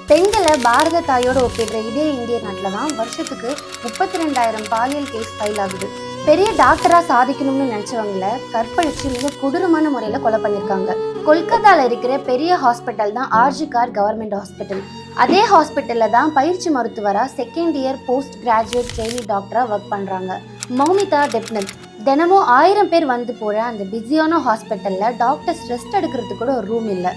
பெண்களை பாரத தாயோடு ஒப்பிடுற இதே இந்திய நாட்டில் தான் வருஷத்துக்கு 32,000 பாலியல் கேஸ் ஃபைல் ஆகுது. பெரிய டாக்டரா சாதிக்கணும்னு நினைச்சவங்கள கற்பழிச்சு மிக கொடூரமான முறையில கொலை பண்ணிருக்காங்க. கொல்கத்தால இருக்கிற பெரிய ஹாஸ்பிட்டல் தான் ஆர்ஜி கார் கவர்மெண்ட் ஹாஸ்பிட்டல். அதே ஹாஸ்பிட்டல்ல தான் பயிற்சி மருத்துவரா second year post graduate trainee டாக்டரா ஒர்க் பண்றாங்க மௌமிதா டெப்னத். தினமும் 1000 பேர் வந்து போற அந்த பிஸியான ஹாஸ்பிட்டல்ல டாக்டர்ஸ் ரெஸ்ட் எடுக்கிறதுக்கு கூட ஒரு ரூம் இல்லை.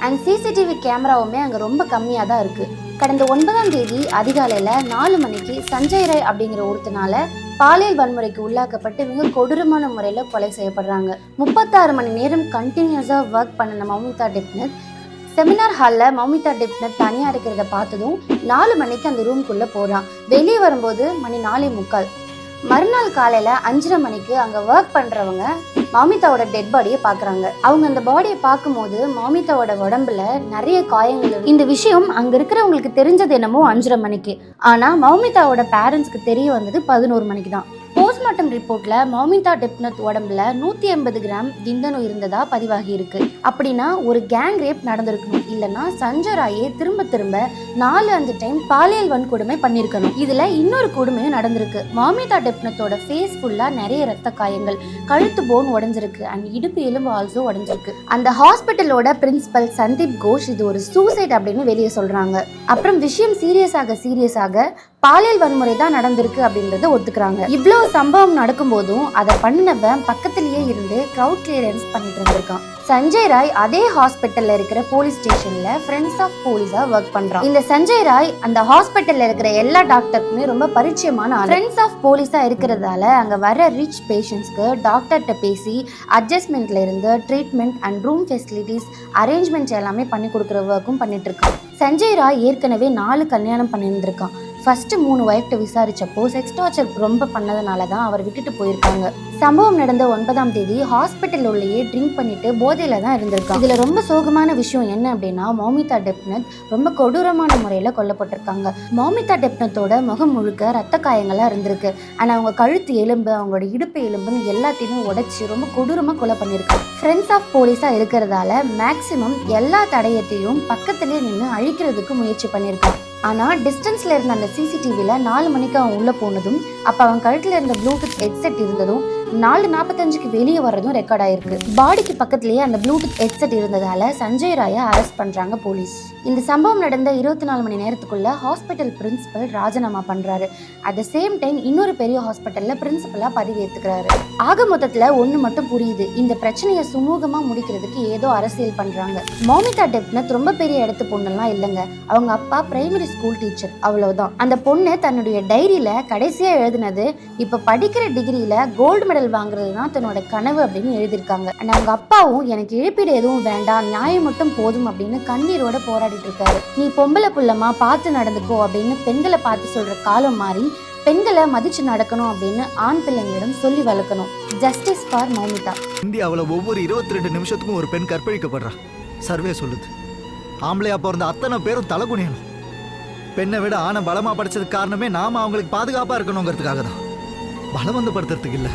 அண்ட் சிசிடிவி கேமராவுமே அங்கே ரொம்ப கம்மியாக தான் இருக்குது. கடந்த 9ஆம் தேதி அதிகாலையில் 4 மணிக்கு சஞ்சய் ராய் அப்படிங்கிற ஒருத்தனால பாலியல் வன்முறைக்கு உள்ளாக்கப்பட்டு மிக கொடூரமான முறையில் கொலை செய்யப்படுறாங்க. 36 மணி நேரம் கண்டினியூஸாக ஒர்க் பண்ணின மௌமிதா டெப்னத் செமினார் ஹாலில் மௌமிதா டெப்னத் தனியாக இருக்கிறத பார்த்ததும் 4 மணிக்கு அந்த ரூம்குள்ளே போகிறான். வெளியே வரும்போது மணி 4:45. மறுநாள் காலையில் 5:30 மணிக்கு அங்கே ஒர்க் பண்ணுறவங்க மௌமிதாவோட டெட் பாடியை பார்க்குறாங்க. அவங்க அந்த பாடியை பார்க்கும்போது மௌமிதாவோட உடம்புல நிறைய காயங்கள். இந்த விஷயம் அங்கே இருக்கிறவங்களுக்கு தெரிஞ்சது என்னமோ 5:30 மணிக்கு. ஆனால் மௌமிதாவோட பேரண்ட்ஸ்க்கு தெரிய வந்தது 11 மணிக்கு தான். போஸ்ட்மார்ட்டம் ரிப்போர்ட்ல மௌமிதா டெப்னத் உடம்புல 180 கிராம் விந்தணு இருந்ததா பதிவாகி இருக்கு. அப்படின்னா ஒரு கேங் ரேப் நடந்திருக்கணும், இல்லைன்னா சஞ்சய் ராயே திரும்ப 4-5 டைம் பாலியல் வன்கொடுமை பண்ணிருக்கணும். இதுல இன்னொரு கொடுமையும் நடந்திருக்கு. மௌமிதா டெப்னத்தோட ஃபேஸ் ஃபுல்லா நிறைய ரத்த காயங்கள், கழுத்து போன் உடைஞ்சிருக்கு அண்ட் இடுப்பு எலும்பு ஆல்சோ உடைஞ்சிருக்கு. அந்த ஹாஸ்பிட்டலோட பிரின்சிபல் சந்தீப் கோஷ் இது ஒரு சூசைட் அப்படின்னு வெளியே சொல்றாங்க. அப்புறம் விஷயம் சீரியஸாக பாலியல் வன்முறை தான் நடந்திருக்கு அப்படின்றத ஒத்துக்கிறாங்க. இவ்வளவு சம்பவம் நடக்கும் போதும் அதை பண்ணினவன் பக்கத்திலேயே இருந்து கிரவுட் கிளியரன்ஸ் பண்ணிட்டு இருந்திருக்கான். சஞ்சய் ராய் அதே ஹாஸ்பிட்டல்ல இருக்கிற போலீஸ் ஸ்டேஷன்ல ஃப்ரெண்ட்ஸ் ஆஃப் போலீஸா ஒர்க் பண்றான். இந்த சஞ்சய் ராய் அந்த ஹாஸ்பிட்டல்ல இருக்கிற எல்லா டாக்டருக்குமே ரொம்ப பரிச்சயமான ஆள். ஃப்ரெண்ட்ஸ் ஆஃப் போலீஸா இருக்கிறதால அங்க வர ரிச் பேஷண்ட்ஸ்க்கு டாக்டர்கிட்ட பேசி அட்ஜஸ்ட்மெண்ட்ல இருந்து treatment and room facilities arrangements எல்லாமே பண்ணி கொடுக்குற ஒர்க்கும் பண்ணிட்டு இருக்கான். சஞ்சய் ராய் ஏற்கனவே 4 கல்யாணம் பண்ணியிருந்திருக்கான். ஃபர்ஸ்ட் 3 ஒய்ஃப்ட்ட விசாரிச்சப்போ செக்ஸ் டார்ச்சர் ரொம்ப பண்ணதுனால தான் அவர் விட்டுட்டு போயிருக்காங்க. சம்பவம் நடந்த 9ஆம் தேதி ஹாஸ்பிட்டல் உள்ளேயே ட்ரிங்க் பண்ணிட்டு போதையில தான் இருந்திருக்காங்க. இதுல ரொம்ப சோகமான விஷயம் என்ன அப்படின்னா மௌமிதா டெப்னத் ரொம்ப கொடூரமான முறையில கொல்லப்பட்டிருக்காங்க. மௌமிதா டெப்னத்தோட முகம் முழுக்க ரத்த காயங்களா இருந்திருக்கு. ஆனா அவங்க கழுத்து எலும்பு, அவங்களோட இடுப்பு எலும்புன்னு எல்லாத்தையுமே உடைச்சு ரொம்ப கொடூரமா கொலை பண்ணிருக்காங்க. ஃப்ரெண்ட்ஸ் ஆஃப் போலீஸா இருக்கிறதால மேக்சிமம் எல்லா தடயத்தையும் பக்கத்திலே நின்று அழிக்கிறதுக்கு முயற்சி பண்ணியிருக்காங்க. ஆனால் டிஸ்டன்ஸில் இருந்த அந்த சிசிடிவியில் 4 மணிக்கு அவன் உள்ளே போனதும், அப்போ அவன் கழுத்தில் இருந்த ப்ளூடூத் ஹெட்செட் இருந்ததும் 4:45க்கு வெளியே வர்றதும் ரெக்கார்ட் ஆயிருக்கு. பாடிக்கு பக்கத்துலேயே அந்த ப்ளூடூத் ஹெட்செட் இருந்ததால சஞ்சய் ராயை அரெஸ்ட் பண்ணுறாங்க போலீஸ். இந்த சம்பவம் நடந்த 24 மணி நேரத்துக்குள்ள ஹாஸ்பிட்டல் பிரின்சிபல் ராஜினாமா பண்ணுறாரு. அட் த சேம் டைம் இன்னொரு பெரிய ஹாஸ்பிட்டலில் பிரின்சிபலாக பதவி ஏற்றுக்கிறாரு. ஆக மொத்தத்தில் ஒன்று மட்டும் புரியுது, இந்த பிரச்சனையை சுமூகமாக முடிக்கிறதுக்கு ஏதோ அரசியல் பண்ணுறாங்க. மௌமிதா டெப்னத் ரொம்ப பெரிய இடத்து பொண்ணெல்லாம் இல்லைங்க. அவங்க அப்பா பிரைமரி ஸ்கூல் டீச்சர், அவ்வளவுதான். அந்த பொண்ணு தன்னுடைய டைரியில கடைசியா எழுதினது இப்ப படிக்கிற டிகிரியில கோல்டு மெடல் வாங்குறது தான் தன்னோட கனவு அப்படின்னு எழுதியிருக்காங்க. அவங்க அப்பாவும் எனக்கு இழப்பீடு எதுவும் வேண்டாம், நியாயம் மட்டும் போதும் அப்படின்னு கண்ணீரோட போராடிட்டு இருக்காரு. நீ பொம்பளை புள்ளமா பார்த்து நடந்துக்கோ அப்படின்னு பெண்களை பார்த்து சொல்ற காலம் மாறி பெண்களை மதிச்சு நடக்கணும் அப்படின்னு ஆண் பிள்ளைங்களிடம் சொல்லி வளர்க்கணும். Justice for Moumita. இந்தியாவில் ஒவ்வொரு 22 நிமிஷத்துக்கும் ஒரு பெண் கற்பழிக்கப்படுறா. சர்வே சொல்லுது. ஆம்பளையா பிறந்த அத்தனை பேரும் தலை குனியணும். பெண்ணை விட ஆணை பலமா படிச்சதுக்கு காரணமே நாம அவங்களுக்கு பாதுகாப்பா இருக்கணுங்கிறதுக்காக தான். பலவந்தப்படுத்துறதுக்கு இல்லை.